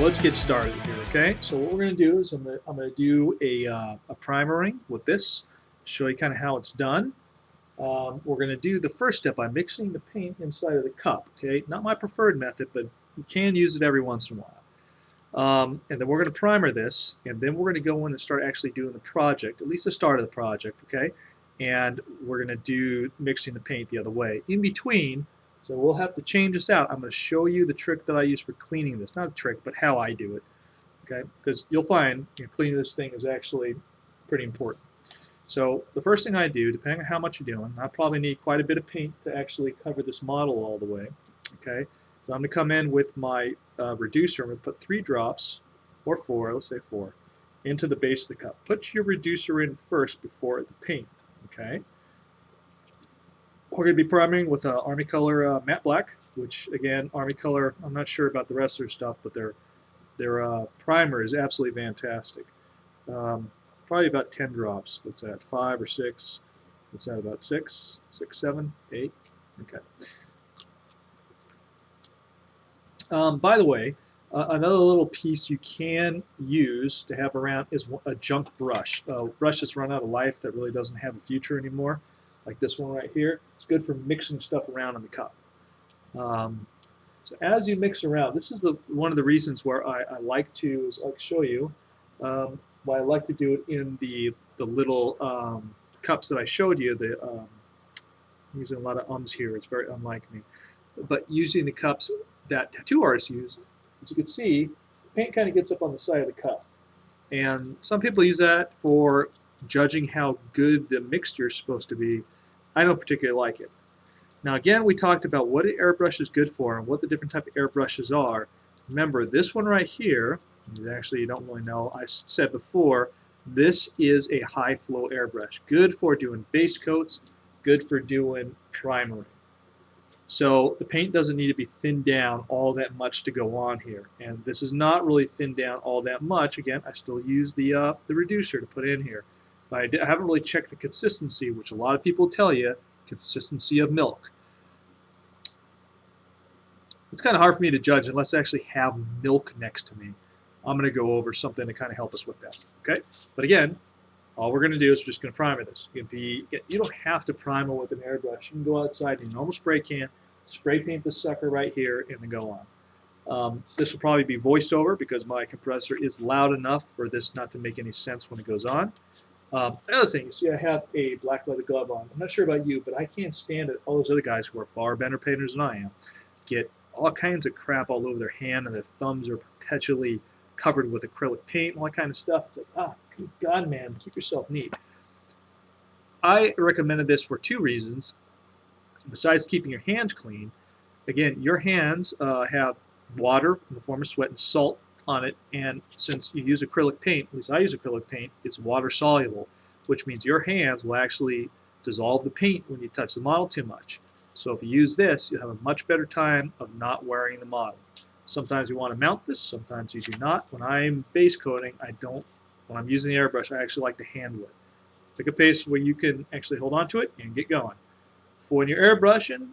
let's get started here, okay? So what we're going to do is I'm going to do a primering with this, show you kind of how it's done. We're going to do the first step by mixing the paint inside of the cup, okay? Not my preferred method, but you can use it every once in a while. And then we're going to primer this, and then we're going to go in and start actually doing the project, at least the start of the project, okay? And we're going to do mixing the paint the other way. In between, so we'll have to change this out. I'm going to show you the trick that I use for cleaning this. Not a trick, but how I do it, okay? Because you'll find cleaning this thing is actually pretty important. So the first thing I do, depending on how much you're doing, I probably need quite a bit of paint to actually cover this model all the way, okay? So I'm going to come in with my reducer. I'm going to put 3 drops, or 4, let's say 4, into the base of the cup. Put your reducer in first before the paint, okay? We're going to be priming with Army Color Matte Black, which again, Army Color, I'm not sure about the rest of their stuff, but their primer is absolutely fantastic. Probably about 10 drops. What's that, 5 or 6? What's that, about 6, 7, 8? Okay. By the way, another little piece you can use to have around is a junk brush. A brush that's run out of life that really doesn't have a future anymore, like this one right here. It's good for mixing stuff around in the cup. So as you mix around, this is one of the reasons where I like to, as I'll show you, why I like to do it in the little cups that I showed you. I'm using a lot of ums here. It's very unlike me. But using the cups that tattoo artists use, as you can see, the paint kind of gets up on the side of the cup. And some people use that for judging how good the mixture is supposed to be. I don't particularly like it. Now again, we talked about what an airbrush is good for and what the different type of airbrushes are. Remember, this one right here, actually you don't really know, I said before, this is a high flow airbrush. Good for doing base coats, good for doing primering. So the paint doesn't need to be thinned down all that much to go on here. And this is not really thinned down all that much. Again, I still use the reducer to put in here. But I haven't really checked the consistency, which a lot of people tell you, consistency of milk. It's kind of hard for me to judge unless I actually have milk next to me. I'm going to go over something to kind of help us with that. Okay? But again, all we're going to do is just going to primer this. You don't have to primer with an airbrush. You can go outside in a normal spray can, spray paint this sucker right here, and then go on. This will probably be voiced over because my compressor is loud enough for this not to make any sense when it goes on. The other thing, you see I have a black leather glove on. I'm not sure about you, but I can't stand it. All those other guys who are far better painters than I am get all kinds of crap all over their hand, and their thumbs are perpetually covered with acrylic paint and all that kind of stuff. It's like, good God, man, keep yourself neat. I recommended this for 2 reasons. Besides keeping your hands clean, again, your hands have water in the form of sweat and salt on it, and since you use acrylic paint, at least I use acrylic paint, it's water soluble, which means your hands will actually dissolve the paint when you touch the model too much. So if you use this, you'll have a much better time of not wearing the model. Sometimes you want to mount this, sometimes you do not. When I'm base coating, when I'm using the airbrush, I actually like to handle it. Pick a pace where you can actually hold on to it and get going. For when you're airbrushing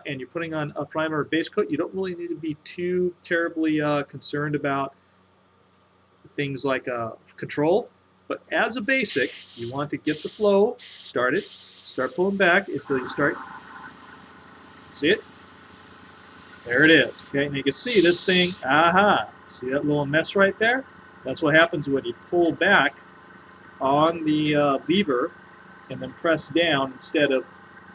and you're putting on a primer or base coat, you don't really need to be too terribly concerned about things like control. But as a basic, you want to get the flow started, start pulling back until you start. See it? There it is. Okay, and you can see this thing, see that little mess right there? That's what happens when you pull back on the lever and then press down instead of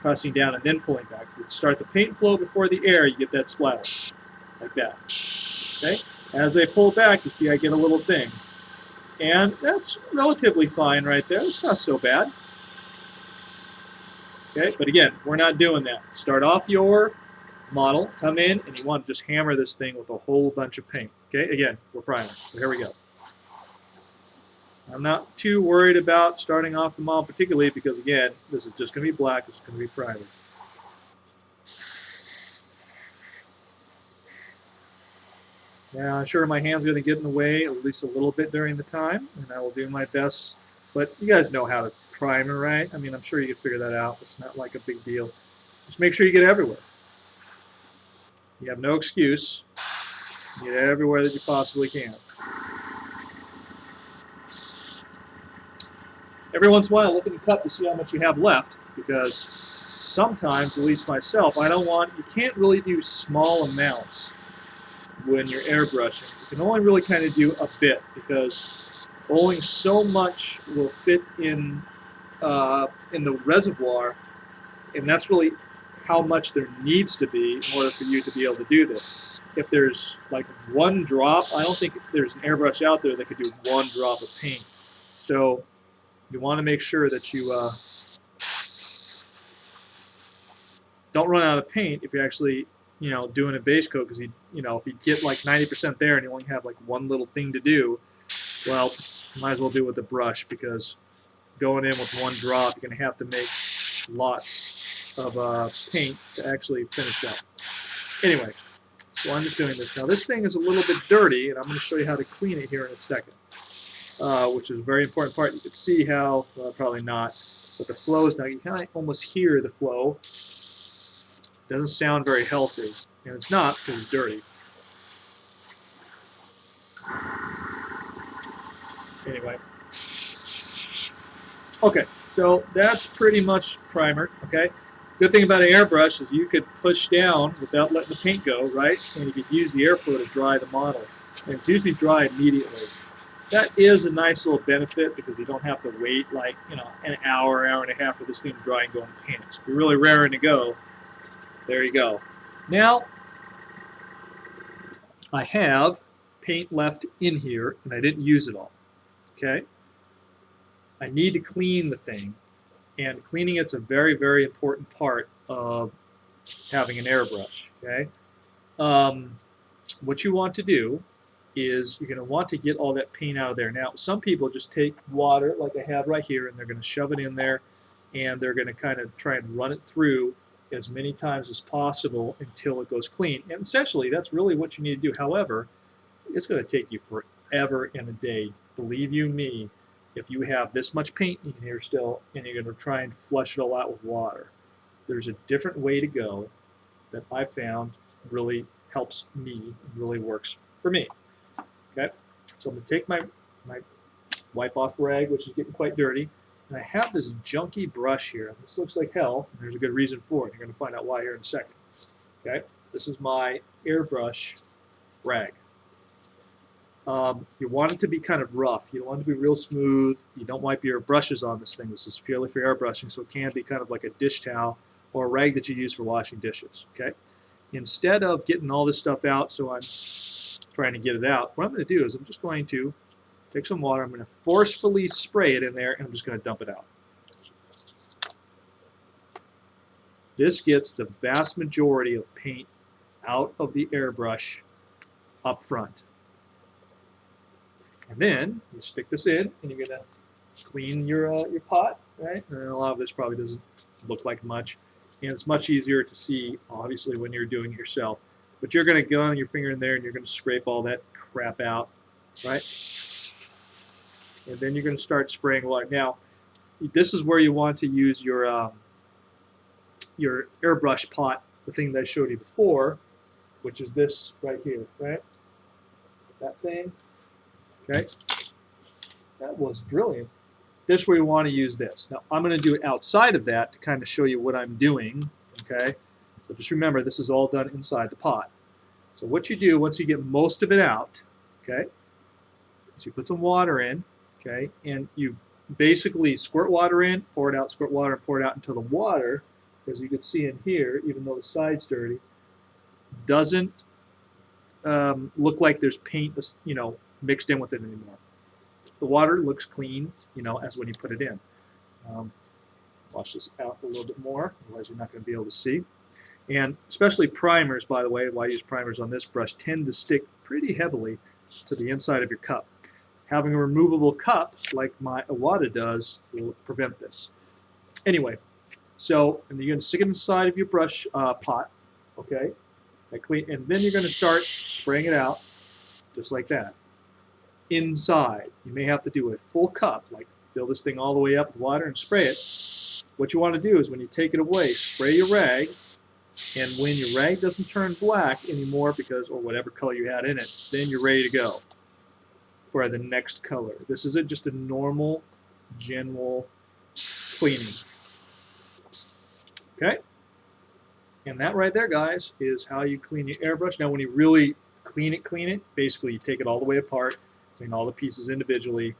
pressing down and then pulling back. You start the paint flow before the air, you get that splatter, like that. Okay? As I pull back, you see I get a little thing. And that's relatively fine right there. It's not so bad. Okay, but again, we're not doing that. Start off your model, come in, and you want to just hammer this thing with a whole bunch of paint. Okay, again, we're priming. So here we go. I'm not too worried about starting off the model particularly because, again, this is just going to be black. This is going to be primer. Now, I'm sure my hand's going to get in the way at least a little bit during the time, and I will do my best. But you guys know how to primer, right? I mean, I'm sure you can figure that out. It's not like a big deal. Just make sure you get everywhere. You have no excuse Get it everywhere that you possibly can. Every once in a while, look in the cup to see how much you have left, because sometimes, at least myself, you can't really do small amounts when you're airbrushing. You can only really kind of do a bit, because only so much will fit in the reservoir, and that's really how much there needs to be in order for you to be able to do this. If there's like one drop, I don't think there's an airbrush out there that could do one drop of paint. So you want to make sure that you don't run out of paint if you're actually doing a base coat, because if you get like 90% there and you only have like one little thing to do, well, you might as well do it with a brush, because going in with one drop, you're going to have to make lots of paint to actually finish up. Anyway, so I'm just doing this. Now this thing is a little bit dirty, and I'm going to show you how to clean it here in a second, which is a very important part. You can see how, well, probably not, but the flows now, you kind of almost hear the flow. Doesn't sound very healthy, and it's not, because it's dirty. Anyway. Okay, so that's pretty much primer, okay? Good thing about an airbrush is you could push down without letting the paint go, right? And you could use the airflow to dry the model. And it's usually dry immediately. That is a nice little benefit, because you don't have to wait like, an hour and a half for this thing to dry and go in the paint. So if you're really raring to go, there you go. Now, I have paint left in here, and I didn't use it all, okay? I need to clean the thing, and cleaning it's a very, very important part of having an airbrush, okay? What you want to do is you're going to want to get all that paint out of there. Now, some people just take water, like I have right here, and they're going to shove it in there, and they're going to kind of try and run it through as many times as possible until it goes clean. And essentially, that's really what you need to do. However, it's going to take you forever and a day. Believe you me, if you have this much paint in here still, and you're going to try and flush it all out with water, there's a different way to go that I found really helps me and really works for me. Okay, so I'm going to take my wipe off rag, which is getting quite dirty, and I have this junky brush here. This looks like hell, and there's a good reason for it. You're going to find out why here in a second. Okay, this is my airbrush rag. You want it to be kind of rough. You don't want it to be real smooth. You don't wipe your brushes on this thing. This is purely for airbrushing, so it can be kind of like a dish towel or a rag that you use for washing dishes. Okay. Instead of getting all this stuff out, so I'm trying to get it out, what I'm going to do is I'm just going to take some water. I'm going to forcefully spray it in there, and I'm just going to dump it out. This gets the vast majority of paint out of the airbrush up front. And then you stick this in, and you're going to clean your pot, right? And a lot of this probably doesn't look like much, and it's much easier to see, obviously, when you're doing it yourself. But you're going to go on your finger in there, and you're going to scrape all that crap out, right? And then you're going to start spraying water. Now, this is where you want to use your airbrush pot, the thing that I showed you before, which is this right here, right? That thing. Okay, that was brilliant. This is where you want to use this. Now, I'm going to do it outside of that to kind of show you what I'm doing. Okay, so just remember, this is all done inside the pot. So what you do once you get most of it out, okay, is you put some water in, okay, and you basically squirt water in, pour it out, squirt water, and pour it out until the water, as you can see in here, even though the side's dirty, doesn't look like there's paint, mixed in with it anymore. The water looks clean, as when you put it in. Wash this out a little bit more, otherwise you're not going to be able to see. And especially primers, by the way, why I use primers on this brush, tend to stick pretty heavily to the inside of your cup. Having a removable cup, like my Iwata does, will prevent this. Anyway, so, and you're going to stick it inside of your brush pot, okay? And then you're going to start spraying it out, just like that. Inside, you may have to do a full cup, like fill this thing all the way up with water and spray it. What you want to do is when you take it away, spray your rag, And when your rag doesn't turn black anymore because, or whatever color you had in it, then you're ready to go for the next color. This isn't just a normal, general cleaning. Okay? And that right there, guys, is how you clean your airbrush. Now, when you really clean it, basically you take it all the way apart, clean all the pieces individually,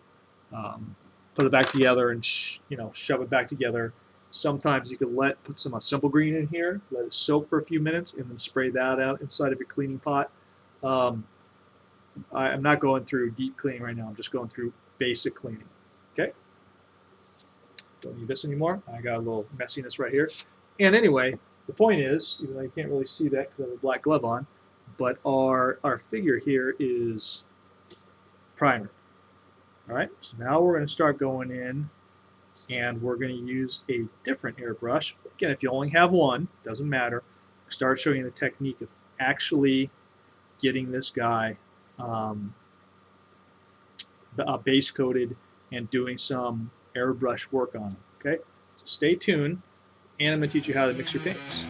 put it back together and shove it back together. Sometimes you can put some simple green in here, let it soak for a few minutes, and then spray that out inside of your cleaning pot. I'm not going through deep cleaning right now. I'm just going through basic cleaning. Okay? Don't need this anymore. I got a little messiness right here. And anyway, the point is, even though you can't really see that because I have a black glove on, but our figure here is primer. All right, so now we're going to start going in and we're going to use a different airbrush. Again, if you only have one, doesn't matter. Start showing you the technique of actually getting this guy base coated and doing some airbrush work on him. Okay, so stay tuned, and I'm going to teach you how to mix your paints.